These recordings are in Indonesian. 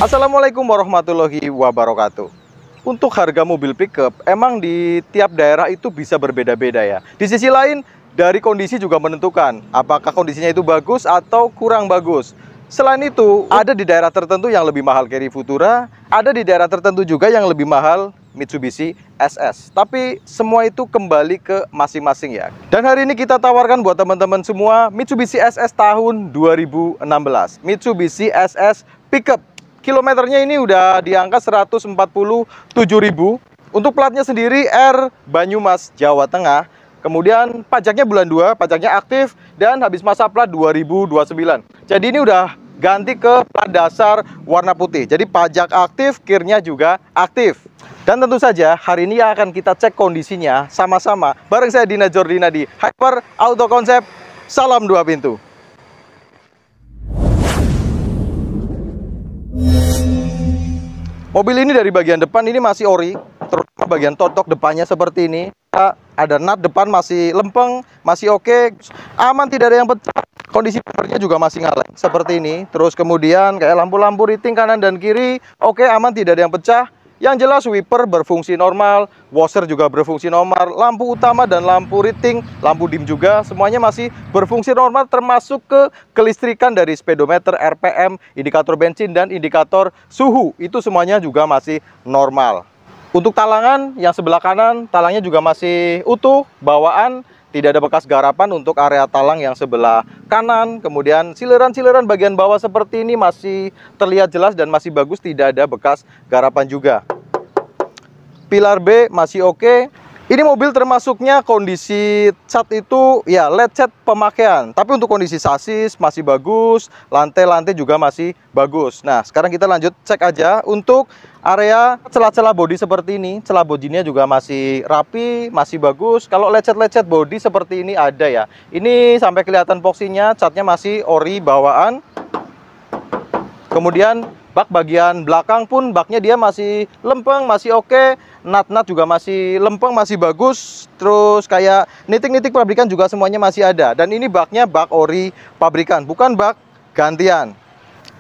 Assalamualaikum warahmatullahi wabarakatuh. Untuk harga mobil pickup, emang di tiap daerah itu bisa berbeda-beda ya. Di sisi lain, dari kondisi juga menentukan apakah kondisinya itu bagus atau kurang bagus. Selain itu, ada di daerah tertentu yang lebih mahal Carry Futura, ada di daerah tertentu juga yang lebih mahal Mitsubishi SS. Tapi semua itu kembali ke masing-masing ya. Dan hari ini kita tawarkan buat teman-teman semua Mitsubishi SS tahun 2016. Mitsubishi SS Pickup. Kilometernya ini udah di angka 147.000. Untuk platnya sendiri R Banyumas, Jawa Tengah. Kemudian pajaknya bulan 2, pajaknya aktif dan habis masa plat 2029. Jadi ini udah ganti ke plat dasar warna putih. Jadi pajak aktif, kirnya juga aktif. Dan tentu saja hari ini akan kita cek kondisinya sama-sama bareng saya Dina Jordina di Hyper Auto Concept. Salam dua pintu. Mobil ini dari bagian depan ini masih ori, terutama bagian totok depannya seperti ini. Ada nut depan masih lempeng, masih oke, aman, tidak ada yang pecah. Kondisi bumpernya juga masih ngaleng seperti ini. Terus kemudian kayak lampu-lampu riting kanan dan kiri, oke, aman, tidak ada yang pecah. Yang jelas wiper berfungsi normal, washer juga berfungsi normal, lampu utama dan lampu riting, lampu dim juga semuanya masih berfungsi normal, termasuk ke kelistrikan dari speedometer, RPM, indikator bensin dan indikator suhu. Itu semuanya juga masih normal. Untuk talangan yang sebelah kanan, talangnya juga masih utuh, bawaan. Tidak ada bekas garapan untuk area talang yang sebelah kanan. Kemudian sileran-sileran bagian bawah seperti ini masih terlihat jelas dan masih bagus, tidak ada bekas garapan juga. Pilar B masih oke. Ini mobil termasuknya kondisi cat itu ya lecet pemakaian. Tapi untuk kondisi sasis masih bagus, lantai-lantai juga masih bagus. Nah, sekarang kita lanjut cek aja untuk area celah-celah bodi seperti ini. Celah bodinya juga masih rapi, masih bagus. Kalau lecet-lecet bodi seperti ini ada ya. Ini sampai kelihatan poksinya, catnya masih ori bawaan. Kemudian bak bagian belakang pun baknya dia masih lempeng, masih oke. Nut-nut juga masih lempeng, masih bagus. Terus kayak nitik-nitik pabrikan juga semuanya masih ada. Dan ini baknya bak ori pabrikan, bukan bak gantian.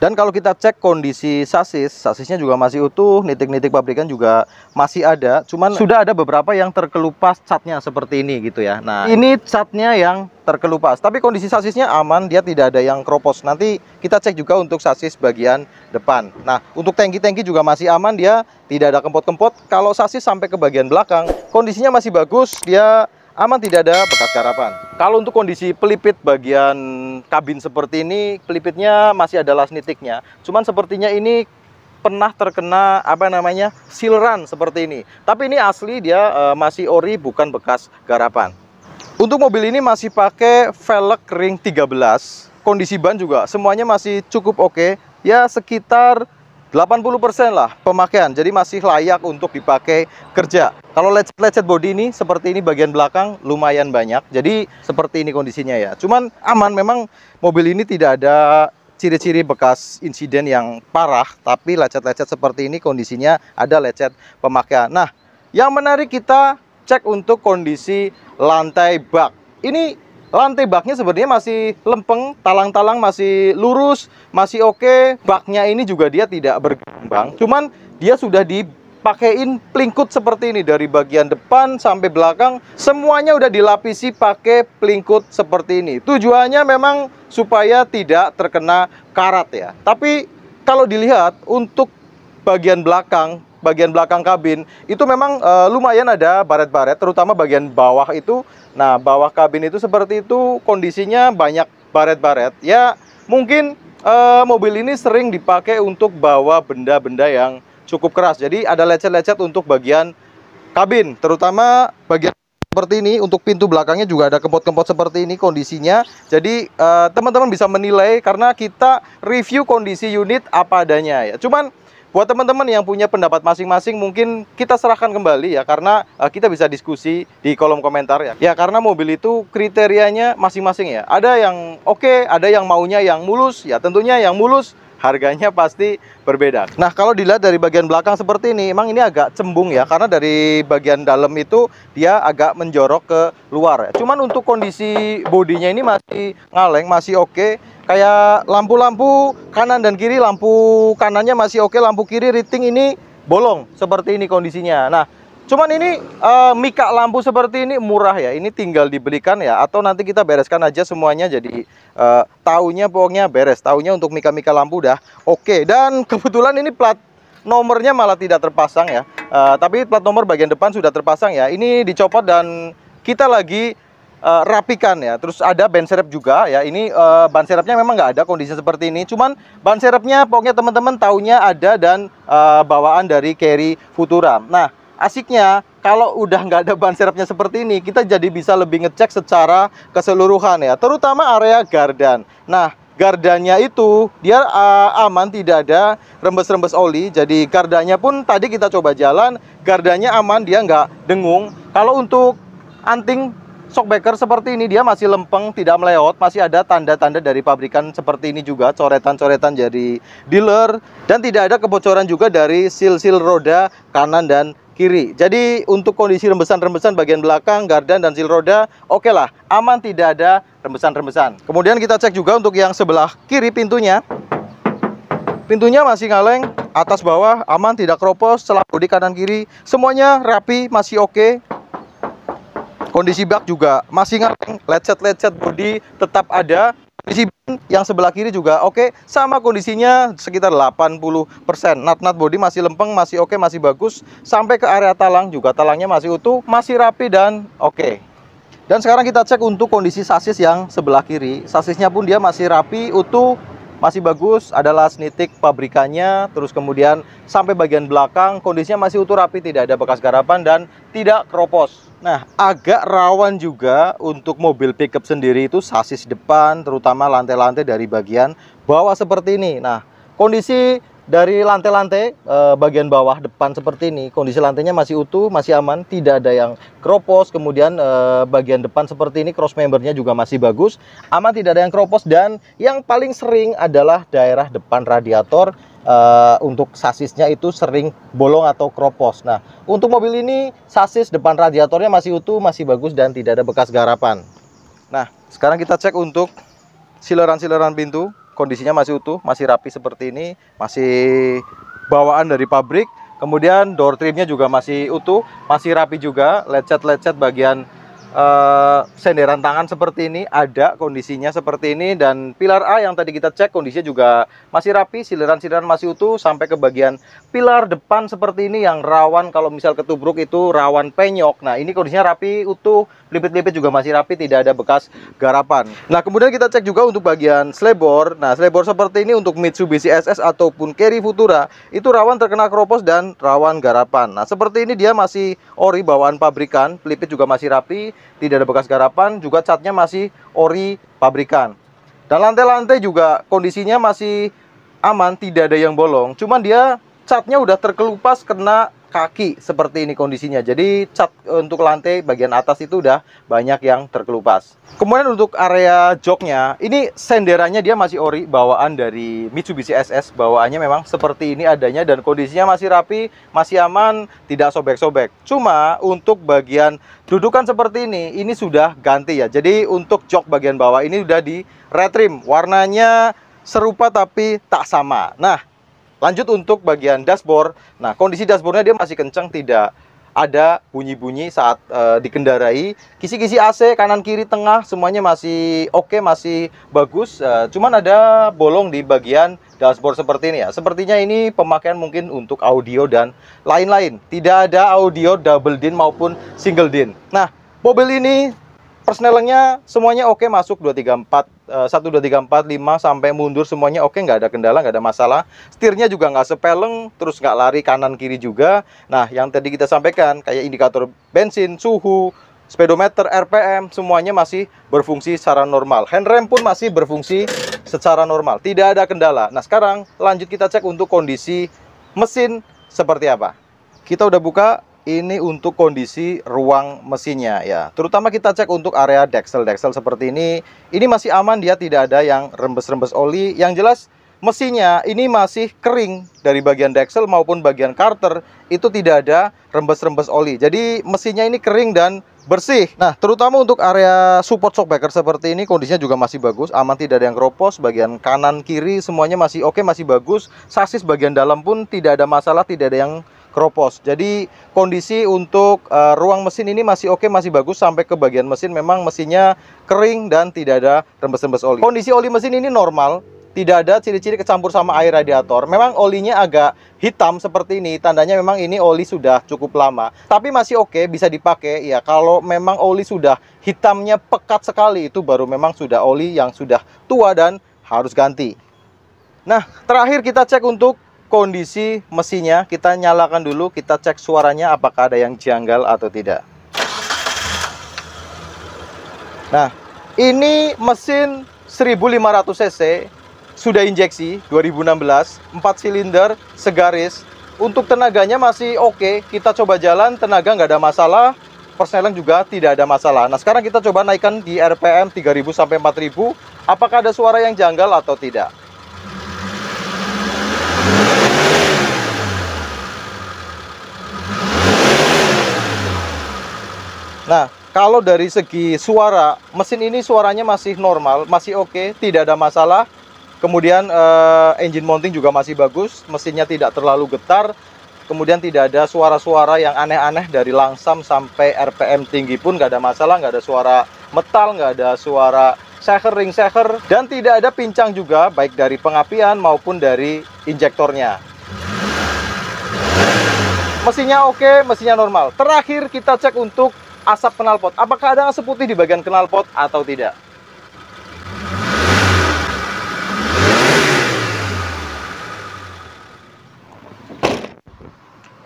Dan kalau kita cek kondisi sasisnya juga masih utuh, nitik-nitik pabrikan juga masih ada. Cuman sudah ada beberapa yang terkelupas catnya seperti ini gitu ya. Nah, ini catnya yang terkelupas. Tapi kondisi sasisnya aman, dia tidak ada yang kropos. Nanti kita cek juga untuk sasis bagian depan. Nah, untuk tangki-tangki juga masih aman, dia tidak ada kempot-kempot. Kalau sasis sampai ke bagian belakang, kondisinya masih bagus, dia aman, tidak ada bekas garapan. Kalau untuk kondisi pelipit bagian kabin seperti ini, pelipitnya masih ada las nitiknya. Cuman sepertinya ini pernah terkena sileran seperti ini. Tapi ini asli, dia masih ori, bukan bekas garapan. Untuk mobil ini masih pakai velg ring 13. Kondisi ban juga semuanya masih cukup oke. Ya sekitar 80% lah pemakaian, jadi masih layak untuk dipakai kerja. Kalau lecet-lecet bodi ini, seperti ini bagian belakang lumayan banyak. Jadi seperti ini kondisinya ya. Cuman aman, memang mobil ini tidak ada ciri-ciri bekas insiden yang parah. Tapi lecet-lecet seperti ini kondisinya ada lecet pemakaian. Nah, yang menarik kita cek untuk kondisi lantai bak. Ini lantai baknya sebenarnya masih lempeng, talang-talang masih lurus, masih oke. Baknya ini juga dia tidak bergelombang, cuman dia sudah dipakein pelingkut seperti ini. Dari bagian depan sampai belakang, semuanya udah dilapisi pakai pelingkut seperti ini. Tujuannya memang supaya tidak terkena karat ya. Tapi kalau dilihat untuk bagian belakang kabin, itu memang lumayan ada baret-baret, terutama bagian bawah itu. Nah, bawah kabin itu seperti itu, kondisinya banyak baret-baret. Ya, mungkin mobil ini sering dipakai untuk bawa benda-benda yang cukup keras. Jadi ada lecet-lecet untuk bagian kabin, terutama bagian seperti ini. Untuk pintu belakangnya juga ada kempot-kempot seperti ini kondisinya. Jadi teman-teman bisa menilai karena kita review kondisi unit apa adanya ya. Cuman buat teman-teman yang punya pendapat masing-masing, mungkin kita serahkan kembali ya, karena kita bisa diskusi di kolom komentar ya. Ya, karena mobil itu kriterianya masing-masing ya. Ada yang oke, ada yang maunya yang mulus. Ya, tentunya yang mulus harganya pasti berbeda. Nah, kalau dilihat dari bagian belakang seperti ini, emang ini agak cembung ya, karena dari bagian dalam itu dia agak menjorok ke luar. Cuman untuk kondisi bodinya ini masih ngaleng, masih oke. Kayak lampu-lampu kanan dan kiri, lampu kanannya masih oke, lampu kiri riting ini bolong, seperti ini kondisinya. Nah, cuman ini mika lampu seperti ini murah ya, ini tinggal dibelikan ya, atau nanti kita bereskan aja semuanya. Jadi taunya pokoknya beres, taunya untuk mika-mika lampu udah oke. Dan kebetulan ini plat nomornya malah tidak terpasang ya, tapi plat nomor bagian depan sudah terpasang ya. Ini dicopot dan kita lagi rapikan ya. Terus ada ban serep juga ya. Ini ban serepnya memang nggak ada kondisi seperti ini, cuman ban serepnya pokoknya teman-teman taunya ada dan bawaan dari Carry Futura. Nah, asiknya kalau udah nggak ada ban serepnya seperti ini, kita jadi bisa lebih ngecek secara keseluruhan ya, terutama area gardan. Nah, gardannya itu dia aman, tidak ada rembes-rembes oli. Jadi gardannya pun tadi kita coba jalan, gardannya aman, dia nggak dengung. Kalau untuk anting shockbreaker seperti ini dia masih lempeng, tidak meleot, masih ada tanda-tanda dari pabrikan seperti ini juga, coretan-coretan dari dealer, dan tidak ada kebocoran juga dari seal-seal roda kanan dan kiri. Jadi untuk kondisi rembesan-rembesan bagian belakang, gardan dan seal roda oke lah, aman, tidak ada rembesan-rembesan. Kemudian kita cek juga untuk yang sebelah kiri pintunya. Pintunya masih ngaleng, atas bawah aman, tidak keropos, selap bodi kanan kiri semuanya rapi, masih oke. Kondisi bak juga masih ngaleng, lecet-lecet bodi tetap ada. Kondisi ban yang sebelah kiri juga oke, sama kondisinya sekitar 80%. Nat-nat bodi masih lempeng, masih oke, masih bagus. Sampai ke area talang juga, talangnya masih utuh, masih rapi dan oke. Dan sekarang kita cek untuk kondisi sasis yang sebelah kiri. Sasisnya pun dia masih rapi, utuh, masih bagus, adalah snitik pabrikannya. Terus kemudian sampai bagian belakang kondisinya masih utuh, rapi, tidak ada bekas garapan dan tidak keropos. Nah, agak rawan juga untuk mobil pickup sendiri itu sasis depan, terutama lantai-lantai dari bagian bawah seperti ini. Nah, kondisi dari lantai-lantai bagian bawah depan seperti ini, kondisi lantainya masih utuh, masih aman, tidak ada yang keropos. Kemudian bagian depan seperti ini, cross membernya juga masih bagus, aman, tidak ada yang keropos. Dan yang paling sering adalah daerah depan radiator, untuk sasisnya itu sering bolong atau keropos. Nah, untuk mobil ini sasis depan radiatornya masih utuh, masih bagus dan tidak ada bekas garapan. Nah, sekarang kita cek untuk sileran-sileran pintu. Kondisinya masih utuh, masih rapi seperti ini, masih bawaan dari pabrik. Kemudian door trimnya juga masih utuh, masih rapi juga. Lecet-lecet bagian senderan tangan seperti ini ada kondisinya seperti ini. Dan pilar A yang tadi kita cek kondisinya juga masih rapi, sileran-sileran masih utuh. Sampai ke bagian pilar depan seperti ini yang rawan kalau misal ketubruk itu rawan penyok. Nah, ini kondisinya rapi, utuh, lipit-lipit juga masih rapi, tidak ada bekas garapan. Nah, kemudian kita cek juga untuk bagian slebor. Nah, slebor seperti ini untuk Mitsubishi SS ataupun Carry Futura itu rawan terkena keropos dan rawan garapan. Nah, seperti ini dia masih ori bawaan pabrikan, pelipit juga masih rapi, tidak ada bekas garapan, juga catnya masih ori pabrikan. Dan lantai-lantai juga kondisinya masih aman, tidak ada yang bolong. Cuman dia catnya udah terkelupas kena kaki seperti ini kondisinya. Jadi cat untuk lantai bagian atas itu udah banyak yang terkelupas. Kemudian untuk area joknya, ini senderannya dia masih ori bawaan dari Mitsubishi SS. Bawaannya memang seperti ini adanya dan kondisinya masih rapi, masih aman, tidak sobek-sobek. Cuma untuk bagian dudukan seperti ini sudah ganti ya. Jadi untuk jok bagian bawah ini udah di retrim. Warnanya serupa tapi tak sama. Nah, lanjut untuk bagian dashboard. Nah, kondisi dashboardnya dia masih kencang, tidak ada bunyi-bunyi saat dikendarai. Kisi-kisi AC kanan kiri tengah semuanya masih oke, masih bagus. Cuman ada bolong di bagian dashboard seperti ini ya. Sepertinya ini pemakaian mungkin untuk audio dan lain-lain. Tidak ada audio double din maupun single din. Nah, mobil ini persnelingnya semuanya oke, masuk 234, 1, 2, 3, 4, 5 sampai mundur semuanya oke, nggak ada kendala, nggak ada masalah. Setirnya juga nggak sepeleng, terus nggak lari kanan kiri juga. Nah, yang tadi kita sampaikan kayak indikator bensin, suhu, speedometer, RPM semuanya masih berfungsi secara normal. Handrem pun masih berfungsi secara normal, tidak ada kendala. Nah, sekarang lanjut kita cek untuk kondisi mesin seperti apa. Kita udah buka. Ini untuk kondisi ruang mesinnya ya. Terutama kita cek untuk area deksel seperti ini. Ini masih aman, dia tidak ada yang rembes-rembes oli. Yang jelas mesinnya ini masih kering dari bagian deksel maupun bagian karter, itu tidak ada rembes-rembes oli. Jadi mesinnya ini kering dan bersih. Nah, terutama untuk area support shockbreaker seperti ini kondisinya juga masih bagus, aman, tidak ada yang keropos. Bagian kanan kiri semuanya masih oke, masih bagus. Sasis bagian dalam pun tidak ada masalah, tidak ada yang keropos. Jadi kondisi untuk ruang mesin ini masih oke, masih bagus. Sampai ke bagian mesin memang mesinnya kering dan tidak ada rembes-rembes oli. Kondisi oli mesin ini normal, tidak ada ciri-ciri kecampur sama air radiator. Memang olinya agak hitam seperti ini, tandanya memang ini oli sudah cukup lama. Tapi masih oke, bisa dipakai. Ya, kalau memang oli sudah hitamnya pekat sekali, itu baru memang sudah oli yang sudah tua dan harus ganti. Nah, terakhir kita cek untuk kondisi mesinnya. Kita nyalakan dulu, kita cek suaranya apakah ada yang janggal atau tidak. Nah, ini mesin 1500 cc, sudah injeksi 2016, 4 silinder segaris. Untuk tenaganya masih oke. Kita coba jalan, tenaga nggak ada masalah, persneling juga tidak ada masalah. Nah, sekarang kita coba naikkan di RPM 3000 sampai 4000. Apakah ada suara yang janggal atau tidak? Nah, kalau dari segi suara, mesin ini suaranya masih normal, masih oke, tidak ada masalah. Kemudian engine mounting juga masih bagus, mesinnya tidak terlalu getar. Kemudian tidak ada suara-suara yang aneh-aneh dari langsam sampai RPM tinggi pun nggak ada masalah, nggak ada suara metal, nggak ada suara shaker, ring shaker, dan tidak ada pincang juga baik dari pengapian maupun dari injektornya. Mesinnya oke, mesinnya normal. Terakhir kita cek untuk asap knalpot. Apakah ada asap putih di bagian knalpot atau tidak?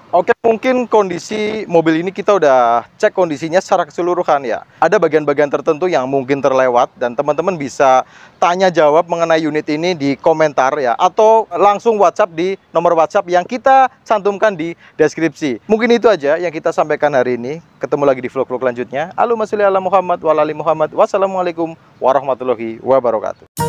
Oke, mungkin kondisi mobil ini kita udah cek kondisinya secara keseluruhan ya. Ada bagian-bagian tertentu yang mungkin terlewat dan teman-teman bisa tanya jawab mengenai unit ini di komentar ya, atau langsung WhatsApp di nomor WhatsApp yang kita cantumkan di deskripsi. Mungkin itu aja yang kita sampaikan hari ini. Ketemu lagi di vlog-vlog selanjutnya. Allahumma sholli ala Muhammad wa ala ali Muhammad. Wassalamualaikum warahmatullahi wabarakatuh.